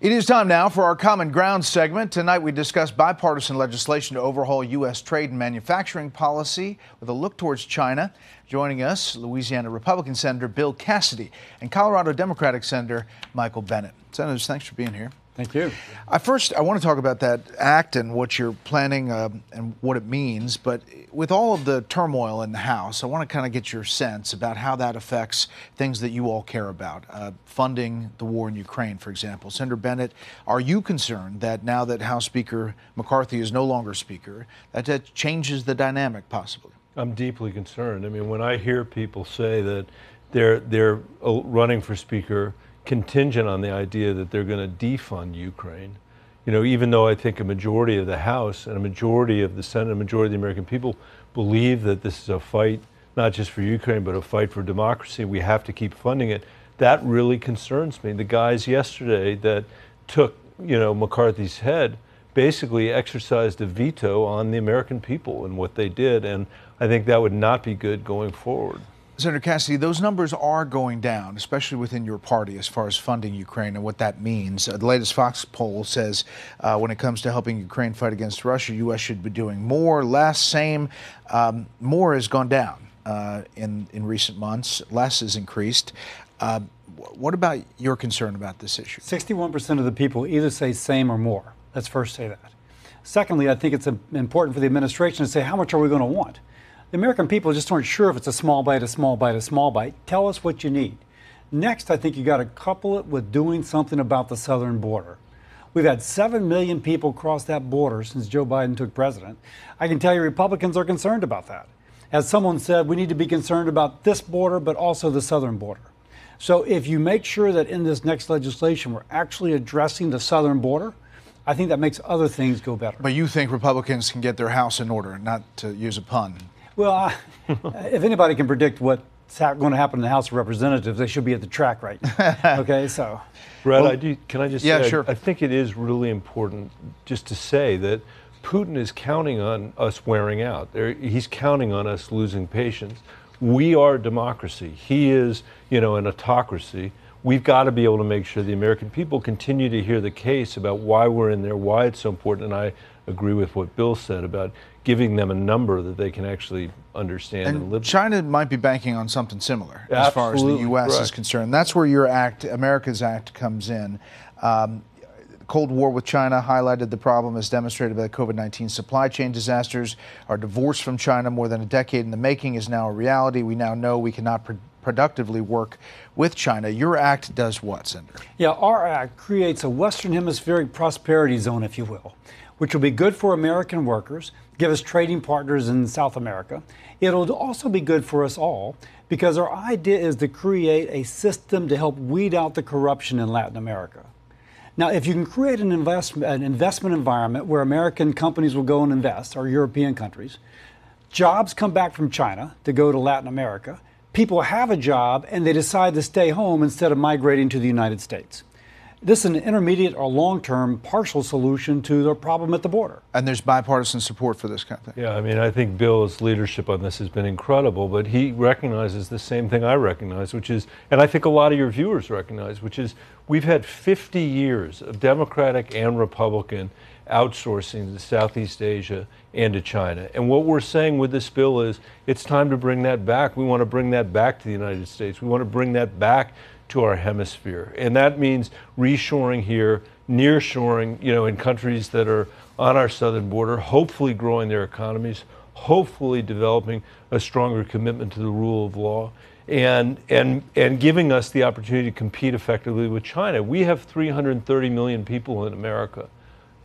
It is time now for our Common Ground segment. Tonight we discuss bipartisan legislation to overhaul U.S. trade and manufacturing policy with a look towards China. Joining us, Louisiana Republican Senator Bill Cassidy and Colorado Democratic Senator Michael Bennet. Senators, thanks for being here. Thank you. First, I want to talk about that act and what you're planning and what it means. But with all of the turmoil in the House, I want to kind of get your sense about how that affects things that you all care about. Funding the war in Ukraine, for example. Senator Bennet, are you concerned that now that House Speaker McCarthy is no longer Speaker, that changes the dynamic possibly? I'm deeply concerned. I mean, when I hear people say that they're running for Speaker contingent on the idea that they're going to defund Ukraine, you know, even though I think a majority of the House and a majority of the Senate, a majority of the American people believe that this is a fight not just for Ukraine, but a fight for democracy, we have to keep funding it. That really concerns me. The guys yesterday that took, you know, McCarthy's head basically exercised a veto on the American people and what they did, and I think that would not be good going forward. Senator Cassidy, those numbers are going down, especially within your party as far as funding Ukraine and what that means. The latest Fox poll says when it comes to helping Ukraine fight against Russia, U.S. should be doing more, less, same. More has gone down in recent months. Less has increased. What about your concern about this issue? 61% of the people either say same or more. Let's first say that. Secondly, I think it's important for the administration to say how much are we going to want? The American people just aren't sure if it's a small bite, a small bite, a small bite. Tell us what you need. Next, I think you got to couple it with doing something about the southern border. We've had 7 million people cross that border since Joe Biden took president. I can tell you Republicans are concerned about that. As someone said, we need to be concerned about this border, but also the southern border. So if you make sure that in this next legislation we're actually addressing the southern border, I think that makes other things go better. But you think Republicans can get their house in order, not to use a pun? Well, if anybody can predict what's going to happen in the House of Representatives, they should be at the track right now. Okay, so. Brett, can I just say, sure. I think it is really important just to say that Putin is counting on us wearing out. He's counting on us losing patience. We are a democracy. He is, you know, an autocracy. We've got to be able to make sure the American people continue to hear the case about why we're in there, why it's so important. And I agree with what Bill said about giving them a number that they can actually understand and live with. China might be banking on something similar as far as the U.S. is concerned. That's where your act, America's Act, comes in. Cold War with China highlighted the problem as demonstrated by the COVID-19 supply chain disasters. Our divorce from China, more than a decade in the making, is now a reality. We now know we cannot productively work with China. Your act does what, Senator? Yeah, our act creates a Western Hemispheric prosperity zone, if you will, which will be good for American workers, give us trading partners in South America. It'll also be good for us all because our idea is to create a system to help weed out the corruption in Latin America. Now, if you can create an investment environment where American companies will go and invest, or European countries, jobs come back from China to go to Latin America, people have a job and they decide to stay home instead of migrating to the United States. This is an intermediate or long-term partial solution to the problem at the border. And there's bipartisan support for this kind of thing. Yeah, I mean, I think Bill's leadership on this has been incredible, but he recognizes the same thing I recognize, which is, and I think a lot of your viewers recognize, which is we've had 50 years of Democratic and Republican outsourcing to Southeast Asia and to China. And what we're saying with this bill is it's time to bring that back. We want to bring that back to the United States. We want to bring that back to our hemisphere. And that means reshoring here, nearshoring, you know, in countries that are on our southern border, hopefully growing their economies, hopefully developing a stronger commitment to the rule of law, and giving us the opportunity to compete effectively with China. We have 330 million people in America.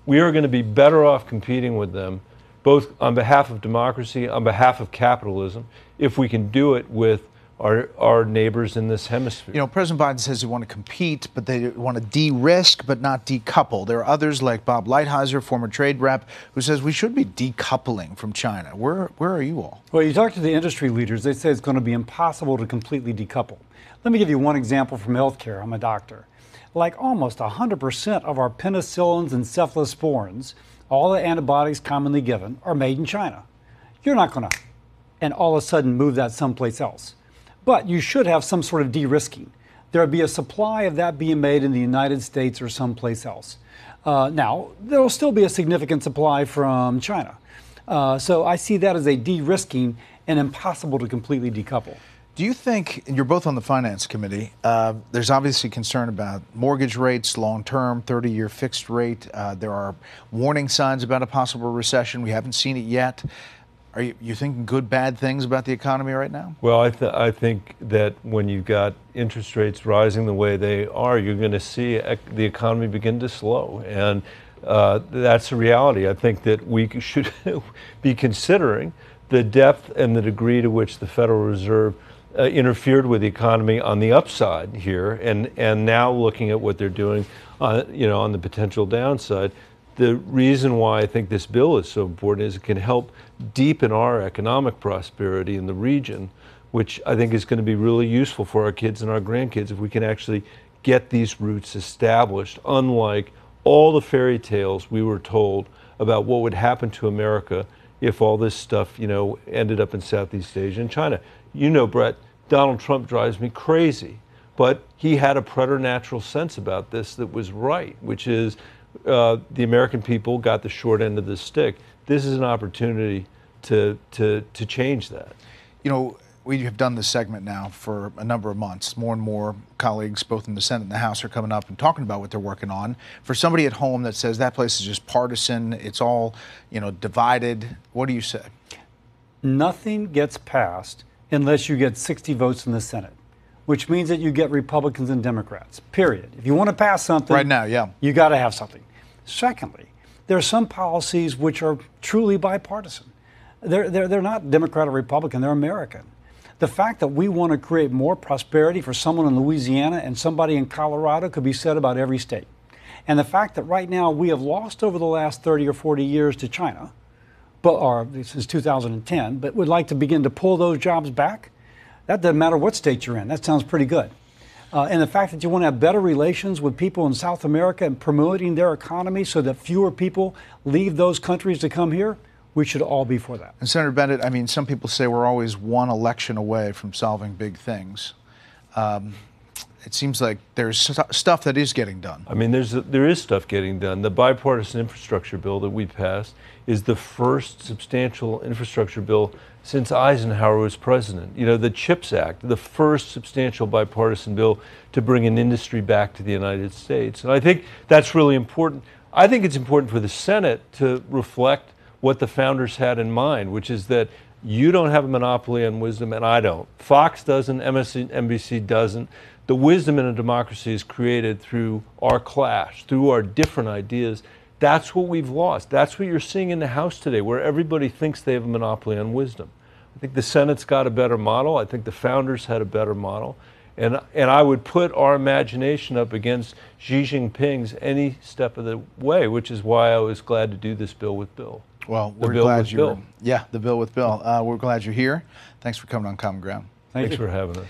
We are going to be better off competing with them, both on behalf of democracy, on behalf of capitalism, if we can do it with our neighbors in this hemisphere. You know, President Biden says they want to compete, but they want to de-risk, but not decouple. There are others like Bob Lighthizer, former trade rep, who says we should be decoupling from China. Where are you all? Well, you talk to the industry leaders, they say it's going to be impossible to completely decouple. Let me give you one example from healthcare. I'm a doctor. Like almost 100% of our penicillins and cephalosporins, all the antibiotics commonly given, are made in China. You're not going to, and all of a sudden, move that someplace else. But you should have some sort of de-risking. there would be a supply of that being made in the United States or someplace else. Now, there will still be a significant supply from China. So I see that as a de-risking and impossible to completely decouple. Do you think, and you're both on the Finance Committee, there's obviously concern about mortgage rates, long-term, 30-year fixed rate. There are warning signs about a possible recession. We haven't seen it yet. Are you thinking good, bad things about the economy right now? Well, I think that when you've got interest rates rising the way they are, you're going to see the economy begin to slow. And that's a reality. I think that we should be considering the depth and the degree to which the Federal Reserve interfered with the economy on the upside here, and now looking at what they're doing, on the potential downside. The reason why I think this bill is so important is it can help deepen our economic prosperity in the region, which I think is going to be really useful for our kids and our grandkids if we can actually get these roots established, unlike all the fairy tales we were told about what would happen to America if all this stuff, ended up in Southeast Asia and China. Brett, Donald Trump drives me crazy, but he had a preternatural sense about this that was right, which is the American people got the short end of the stick. This is an opportunity to change that. We have done this segment now for a number of months. More and more colleagues, both in the Senate and the House, are coming up and talking about what they're working on. For somebody at home that says that place is just partisan, it's all, divided, what do you say? Nothing gets passed unless you get 60 votes in the Senate, which means that you get Republicans and Democrats, period. If you want to pass something, right now, you got to have something. Secondly, there are some policies which are truly bipartisan. They're not Democrat or Republican, they're American. The fact that we want to create more prosperity for someone in Louisiana and somebody in Colorado could be said about every state. And the fact that right now we have lost over the last 30 or 40 years to China, or since 2010, but would like to begin to pull those jobs back, that doesn't matter what state you're in. That sounds pretty good. And the fact that you want to have better relations with people in South America and promoting their economy so that fewer people leave those countries to come here, we should all be for that. And Senator Bennet, some people say we're always one election away from solving big things. It seems like there's stuff that is getting done. There is stuff getting done. The bipartisan infrastructure bill that we passed is the first substantial infrastructure bill since Eisenhower was president. The CHIPS Act, the first substantial bipartisan bill to bring an industry back to the United States. And I think that's really important. I think it's important for the Senate to reflect what the founders had in mind, which is that you don't have a monopoly on wisdom, and I don't. Fox doesn't, MSNBC doesn't. The wisdom in a democracy is created through our clash, through our different ideas. That's what we've lost. That's what you're seeing in the House today, where everybody thinks they have a monopoly on wisdom. I think the Senate's got a better model. I think the founders had a better model. And I would put our imagination up against Xi Jinping's any step of the way, which is why I was glad to do this bill with Bill. Well, we're glad you're, the bill with Bill. We're glad you're here. Thanks for coming on Common Ground. Thanks for having us.